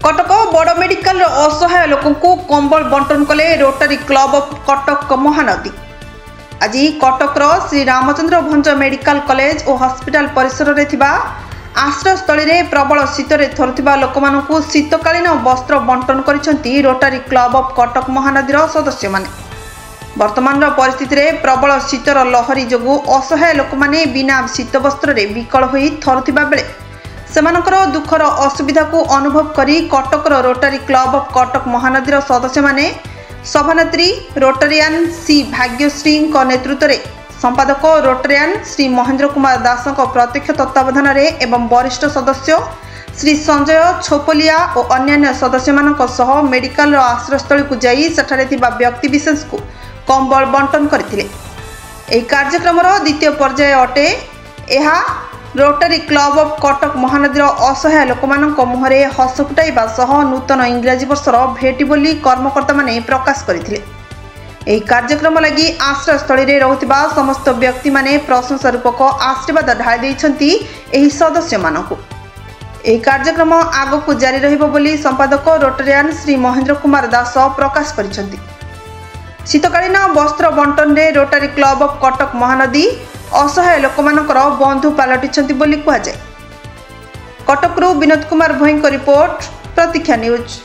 कटक बड़ मेडिकल असहाय लोक कंबल बंटन कले rotary club of Cuttack Mahanadi. आज कटकर श्री रामचंद्र भंज मेडिकल कॉलेज और हॉस्पिटल परिसर में आश्रयस्थल में प्रबल शीतर थरुवा लोक शीतकालीन वस्त्र बंटन करिसेंती रोटरी क्लब ऑफ कटक महानदीर सदस्य माने। वर्तमान परिस्थिति में प्रबल शीतर लहरी जोगु असहाय लोक माने बिना शीत वस्त्र विकल होई थरुवा बेले सेमानकर दुखर असुविधा को अनुभव करी कटकर रोटरी क्लब ऑफ कटक महानदीर सदस्य माने सभानेत्री रोटरियान सी भाग्यश्री नेतृत्व में संपादक रोटरियान श्री महेंद्र कुमार दास प्रत्यक्ष तत्वावधान एवं वरिष्ठ सदस्य श्री संजय छोपलिया और अन्य सदस्य सह मेडिकल आश्रयस्थल को जाई सेठारे थिबा व्यक्ति विशेष को कंबल बंटन करथिले। एही कार्यक्रम द्वितीय पर्याय अटे। यह रोटरी क्लब ऑफ कटक महानदीर असहाय लोक मुहरे हस फुटाइबा सह नूतन इंग्राजी वर्षर भेटी बोली कर्मकर्ता माने प्रकाश करथिले। एही कार्यक्रम लगी आश्रयस्थल में रहुथिबा समस्त व्यक्ति माने प्रशंसा रूपक आशीर्वाद ढाली दैछंती एही सदस्य मानकु। एही कार्यक्रम आगकु जारी रहिबो बोली संपादक रोटरियान श्री महेंद्र कुमार दास प्रकाश करिसंती। शीतकालीन वस्त्र बंटन रे rotary club of Cuttack Mahanadi असहाय लोक बंधु पलटि बोली कहुए। कटकरू विनोद कुमार भोई रिपोर्ट प्रतीक्षा न्यूज।